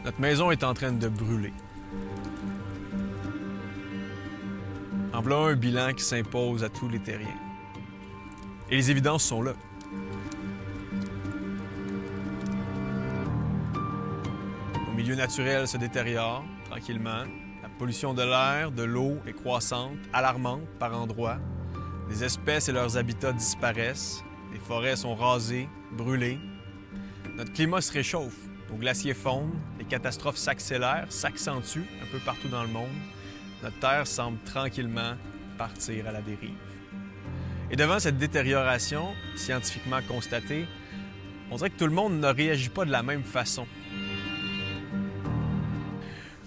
Notre maison est en train de brûler. En voilà un bilan qui s'impose à tous les terriens. Et les évidences sont là. Nos milieux naturels se détériorent tranquillement. La pollution de l'air, de l'eau est croissante, alarmante par endroits. Des espèces et leurs habitats disparaissent. Les forêts sont rasées, brûlées. Notre climat se réchauffe. Nos glaciers fondent, les catastrophes s'accélèrent, s'accentuent un peu partout dans le monde. Notre Terre semble tranquillement partir à la dérive. Et devant cette détérioration scientifiquement constatée, on dirait que tout le monde ne réagit pas de la même façon.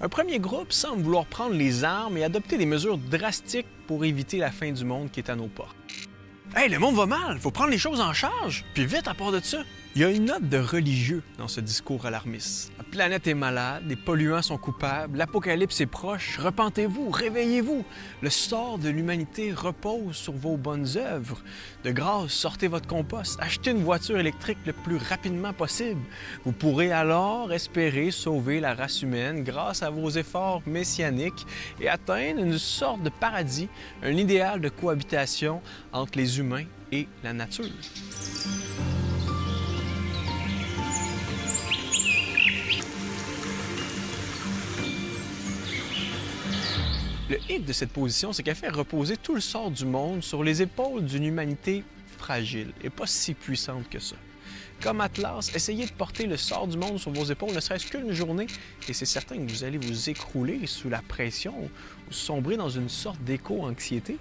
Un premier groupe semble vouloir prendre les armes et adopter des mesures drastiques pour éviter la fin du monde qui est à nos portes. Hey, le monde va mal, faut prendre les choses en charge, puis vite à part de ça. Il y a une note de religieux dans ce discours alarmiste. La planète est malade, les polluants sont coupables, l'apocalypse est proche, repentez-vous, réveillez-vous. Le sort de l'humanité repose sur vos bonnes œuvres. De grâce, sortez votre compost, achetez une voiture électrique le plus rapidement possible. Vous pourrez alors espérer sauver la race humaine grâce à vos efforts messianiques et atteindre une sorte de paradis, un idéal de cohabitation entre les humains et la nature. Le hic de cette position, c'est qu'elle fait reposer tout le sort du monde sur les épaules d'une humanité fragile et pas si puissante que ça. Comme Atlas, essayez de porter le sort du monde sur vos épaules, ne serait-ce qu'une journée, et c'est certain que vous allez vous écrouler sous la pression ou sombrer dans une sorte d'éco-anxiété.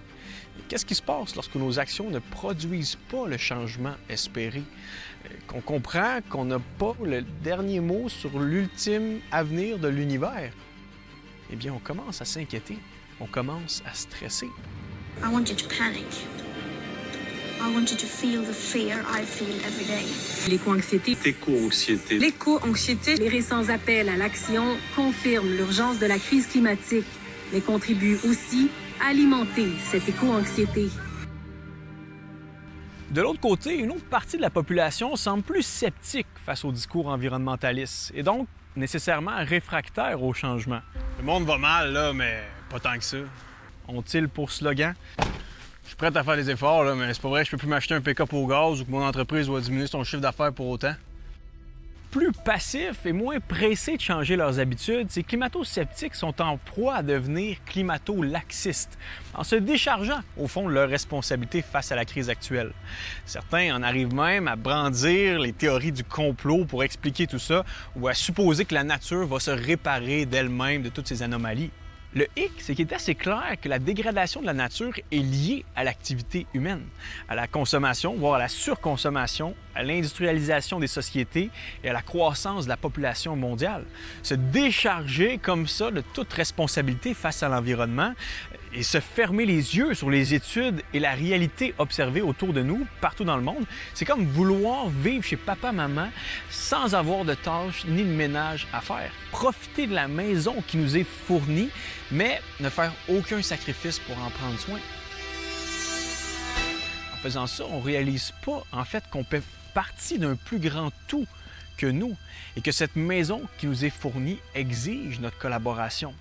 Qu'est-ce qui se passe lorsque nos actions ne produisent pas le changement espéré? Qu'on comprend qu'on n'a pas le dernier mot sur l'ultime avenir de l'univers? Eh bien, on commence à s'inquiéter, on commence à stresser. I want you to panic. I want you to feel the fear I feel every day. L'éco-anxiété. L'éco-anxiété. L'éco-anxiété. Les récents appels à l'action confirment l'urgence de la crise climatique, mais contribuent aussi à alimenter cette éco-anxiété. De l'autre côté, une autre partie de la population semble plus sceptique face au discours environnementaliste et donc nécessairement réfractaire au changement. Le monde va mal, là, mais pas tant que ça. Ont-ils pour slogan? Je suis prêt à faire des efforts, là, mais c'est pas vrai que je peux plus m'acheter un pick-up au gaz ou que mon entreprise va diminuer son chiffre d'affaires pour autant. Plus passifs et moins pressés de changer leurs habitudes, ces climato-sceptiques sont en proie à devenir climato-laxistes, en se déchargeant, au fond, de leurs responsabilités face à la crise actuelle. Certains en arrivent même à brandir les théories du complot pour expliquer tout ça, ou à supposer que la nature va se réparer d'elle-même de toutes ces anomalies. Le hic, c'est qu'il est assez clair que la dégradation de la nature est liée à l'activité humaine, à la consommation, voire à la surconsommation, à l'industrialisation des sociétés et à la croissance de la population mondiale. Se décharger comme ça de toute responsabilité face à l'environnement et se fermer les yeux sur les études et la réalité observée autour de nous, partout dans le monde, c'est comme vouloir vivre chez papa-maman sans avoir de tâches ni de ménage à faire. Profiter de la maison qui nous est fournie, mais ne faire aucun sacrifice pour en prendre soin. En faisant ça, on ne réalise pas en fait qu'on fait partie d'un plus grand tout que nous et que cette maison qui nous est fournie exige notre collaboration.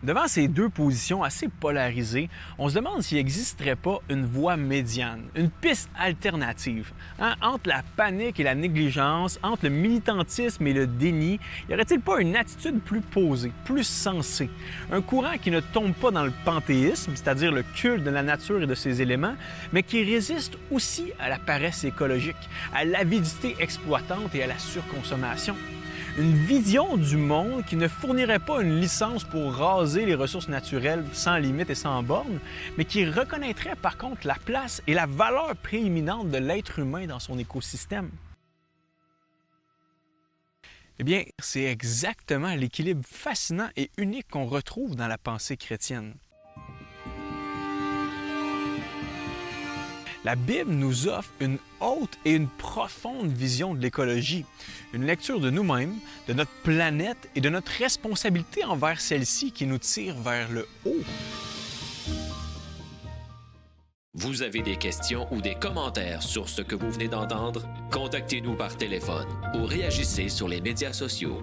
Devant ces deux positions assez polarisées, on se demande s'il n'existerait pas une voie médiane, une piste alternative. Entre la panique et la négligence, entre le militantisme et le déni, y aurait-il pas une attitude plus posée, plus sensée? Un courant qui ne tombe pas dans le panthéisme, c'est-à-dire le culte de la nature et de ses éléments, mais qui résiste aussi à la paresse écologique, à l'avidité exploitante et à la surconsommation. Une vision du monde qui ne fournirait pas une licence pour raser les ressources naturelles sans limite et sans borne, mais qui reconnaîtrait par contre la place et la valeur prééminente de l'être humain dans son écosystème. Eh bien, c'est exactement l'équilibre fascinant et unique qu'on retrouve dans la pensée chrétienne. La Bible nous offre une haute et une profonde vision de l'écologie, une lecture de nous-mêmes, de notre planète et de notre responsabilité envers celle-ci qui nous tire vers le haut. Vous avez des questions ou des commentaires sur ce que vous venez d'entendre? Contactez-nous par téléphone ou réagissez sur les médias sociaux.